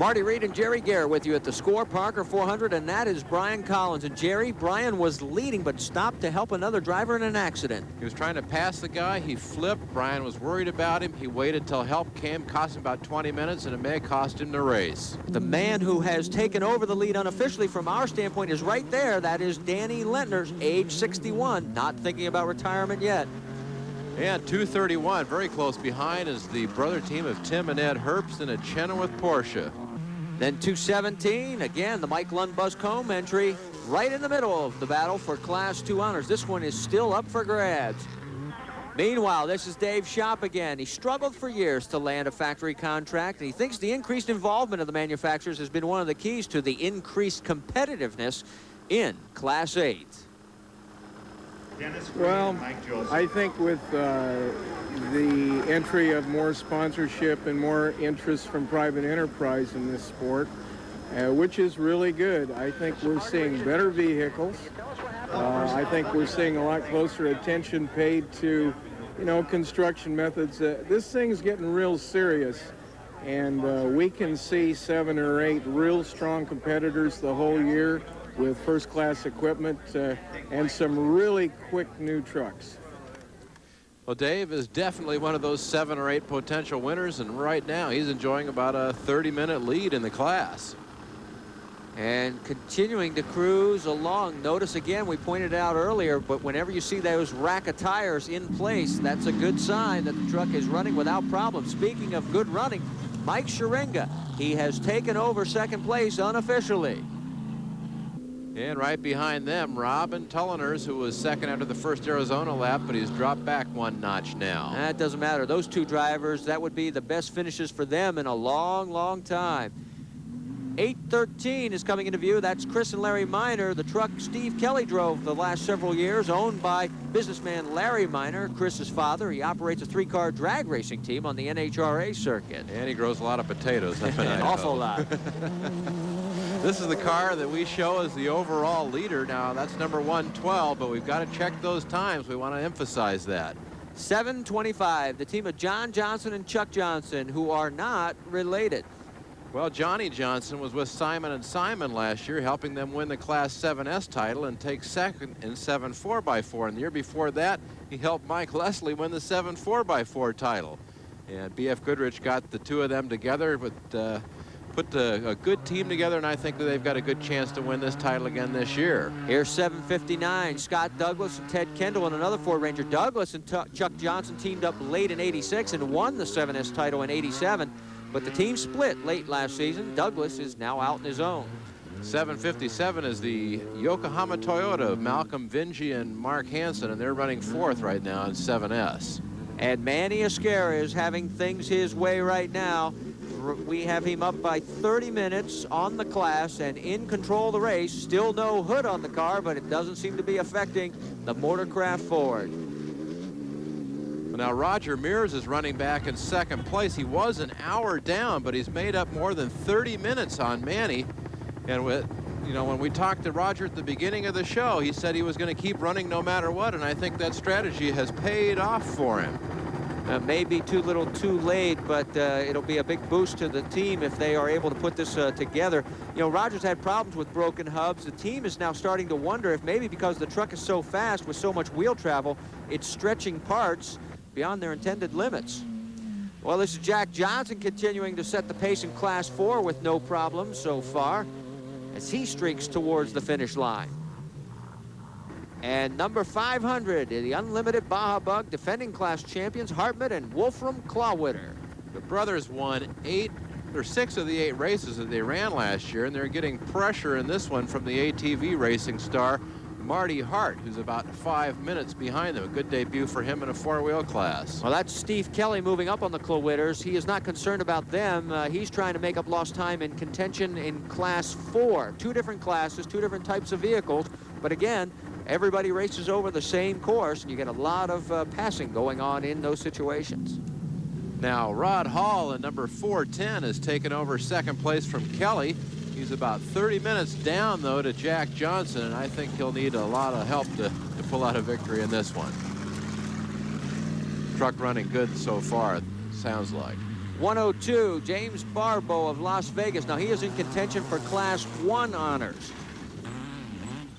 Marty Reed and Jerry Gare with you at the score. Parker 400, and that is Brian Collins. And Jerry, Brian was leading but stopped to help another driver in an accident. He was trying to pass the guy. He flipped. Brian was worried about him. He waited till help came. Cost him about 20 minutes, and it may cost him the race. The man who has taken over the lead unofficially from our standpoint is right there. That is Danny Lentner, age 61, not thinking about retirement yet. And 231, very close behind, is the brother team of Tim and Ed Herbst in a Chenoweth Porsche. Then 217, again, the Mike Lund Buzzcombe entry right in the middle of the battle for Class 2 honors. This one is still up for grabs. Meanwhile, this is Dave Schopp again. He struggled for years to land a factory contract, and he thinks the increased involvement of the manufacturers has been one of the keys to the increased competitiveness in Class 8. Well, I think with the entry of more sponsorship and more interest from private enterprise in this sport, which is really good. I think we're seeing better vehicles. I think we're seeing a lot closer attention paid to, construction methods. This thing's getting real serious, and we can see 7 or 8 real strong competitors the whole year with first-class equipment and some really quick new trucks. Well, Dave is definitely one of those 7 or 8 potential winners, and right now he's enjoying about a 30-minute lead in the class. And continuing to cruise along. Notice again, we pointed out earlier, but whenever you see those rack of tires in place, that's a good sign that the truck is running without problem. Speaking of good running, Mike Sharinga, he has taken over second place unofficially. And right behind them, Robin Tulliners, who was second after the first Arizona lap, but he's dropped back 1 notch now. That doesn't matter. Those 2 drivers, that would be the best finishes for them in a long, long time. 813 is coming into view. That's Chris and Larry Miner, the truck Steve Kelly drove the last several years, owned by businessman Larry Miner, Chris's father. He operates a 3-car drag racing team on the NHRA circuit. And he grows a lot of potatoes. An awful lot. This is the car that we show as the overall leader. Now, that's number 112, but we've got to check those times. We want to emphasize that. 725, the team of John Johnson and Chuck Johnson, who are not related. Well, Johnny Johnson was with Simon & Simon last year, helping them win the Class 7S title and take second in 7 4x4. And the year before that, he helped Mike Leslie win the 7 4x4 title. And B.F. Goodrich got the 2 of them together with put a good team together, and I think that they've got a good chance to win this title again this year. Here's 759, Scott Douglas and Ted Kendall in another Ford Ranger. Douglas and Chuck Johnson teamed up late in '86 and won the 7S title in '87, but the team split late last season. Douglas is now out on his own. 757 is the Yokohama Toyota of Malcolm Vinci and Mark Hansen, and they're running 4th right now in 7S. And Manny Scara is having things his way right now. We have him up by 30 minutes on the class and in control of the race. Still no hood on the car, but it doesn't seem to be affecting the Motorcraft Ford. Now, Roger Mears is running back in 2nd place. He was an hour down, but he's made up more than 30 minutes on Manny. And with, when we talked to Roger at the beginning of the show, he said he was going to keep running no matter what, and I think that strategy has paid off for him. Maybe too little too late, but it'll be a big boost to the team if they are able to put this together. Rogers had problems with broken hubs. The team is now starting to wonder if maybe because the truck is so fast with so much wheel travel, it's stretching parts beyond their intended limits. Well, this is Jack Johnson continuing to set the pace in Class 4 with no problems so far as he streaks towards the finish line. And number 500, the Unlimited Baja Bug defending class champions, Hartmut and Wolfram Clawwitter. The brothers won 6 of the 8 races that they ran last year, and they're getting pressure in this one from the ATV racing star, Marty Hart, who's about 5 minutes behind them. A good debut for him in a 4-wheel class. Well, that's Steve Kelly moving up on the Clawwitters. He is not concerned about them. He's trying to make up lost time in contention in Class 4. 2 different classes, 2 different types of vehicles, but again, everybody races over the same course, and you get a lot of passing going on in those situations. Now, Rod Hall in number 410 has taken over 2nd place from Kelly. He's about 30 minutes down, though, to Jack Johnson, and I think he'll need a lot of help to pull out a victory in this one. Truck running good so far, it sounds like. 102, James Barbo of Las Vegas. Now he is in contention for Class 1 honors.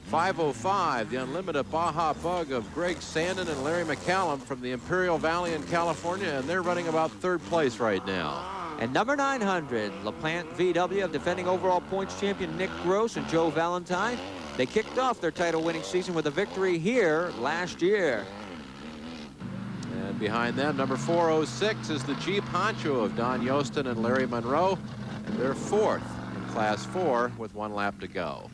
505, the Unlimited Baja Bug of Greg Sandin and Larry McCallum from the Imperial Valley in California, and they're running about 3rd place right now. And number 900, LaPlante VW of defending overall points champion Nick Gross and Joe Valentine. They kicked off their title-winning season with a victory here last year. And behind them, number 406 is the Jeep Honcho of Don Yostin and Larry Monroe, and they're 4th in Class 4 with 1 lap to go.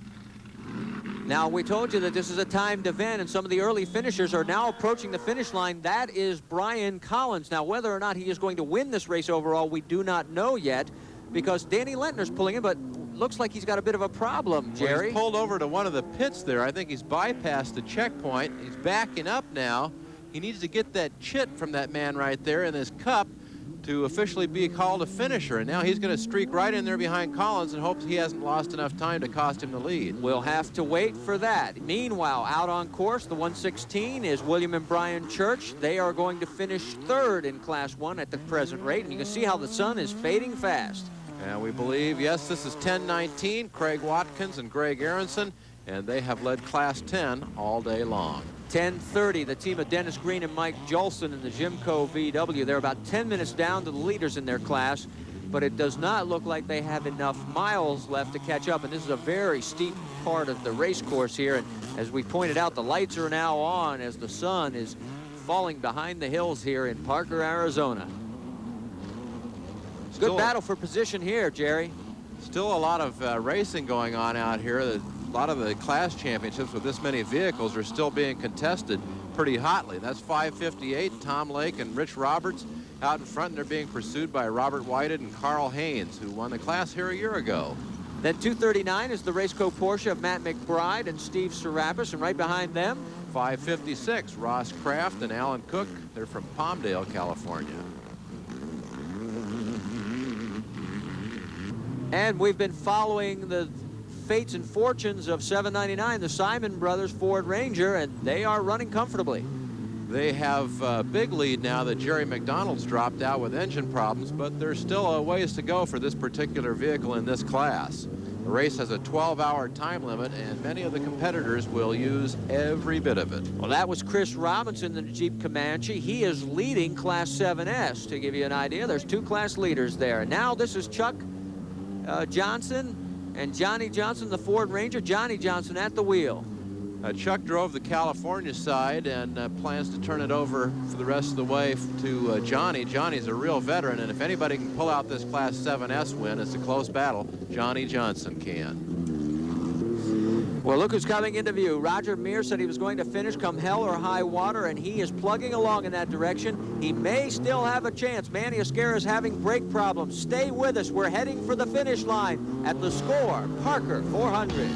Now, we told you that this is a timed event, and some of the early finishers are now approaching the finish line. That is Brian Collins. Now, whether or not he is going to win this race overall, we do not know yet, because Danny Lentner's pulling in, but looks like he's got a bit of a problem, Jerry. Well, he's pulled over to one of the pits there. I think he's bypassed the checkpoint. He's backing up now. He needs to get that chit from that man right there in his cup to officially be called a finisher. And now he's going to streak right in there behind Collins and hopes he hasn't lost enough time to cost him the lead. We'll have to wait for that. Meanwhile, out on course, the 116 is William and Brian Church. They are going to finish 3rd in Class 1 at the present rate. And you can see how the sun is fading fast. And we believe, yes, this is 10-19, Craig Watkins and Greg Aronson, and they have led Class 10 all day long. 10:30, the team of Dennis Green and Mike Jolson in the Jimco VW. They're about 10 minutes down to the leaders in their class, but it does not look like they have enough miles left to catch up. And this is a very steep part of the race course here. And as we pointed out, the lights are now on as the sun is falling behind the hills here in Parker, Arizona. Good battle for position here, Jerry. Still a lot of racing going on out here. A lot of the class championships with this many vehicles are still being contested pretty hotly. That's 558, Tom Lake and Rich Roberts out in front, and they're being pursued by Robert Whited and Carl Haynes, who won the class here a year ago. Then 239 is the Raceco Porsche of Matt McBride and Steve Serapis, and right behind them, 556, Ross Kraft and Alan Cook. They're from Palmdale, California. And we've been following the fates and fortunes of 799, the Simon Brothers Ford Ranger, and they are running comfortably. They have a big lead now that Jerry McDonald's dropped out with engine problems, but there's still a ways to go for this particular vehicle in this class. The race has a 12-hour time limit, and many of the competitors will use every bit of it. Well, that was Chris Robinson in the Jeep Comanche. He is leading Class 7S. To give you an idea, there's 2 class leaders there. Now this is Chuck Johnson and Johnny Johnson, the Ford Ranger. Johnny Johnson at the wheel. Chuck drove the California side and plans to turn it over for the rest of the way to Johnny. Johnny's a real veteran, and if anybody can pull out this Class 7S win, it's a close battle. Johnny Johnson can. Well, look who's coming into view. Roger Meir said he was going to finish come hell or high water, and he is plugging along in that direction. He may still have a chance. Manny Scara is having brake problems. Stay with us. We're heading for the finish line at the score, Parker 400.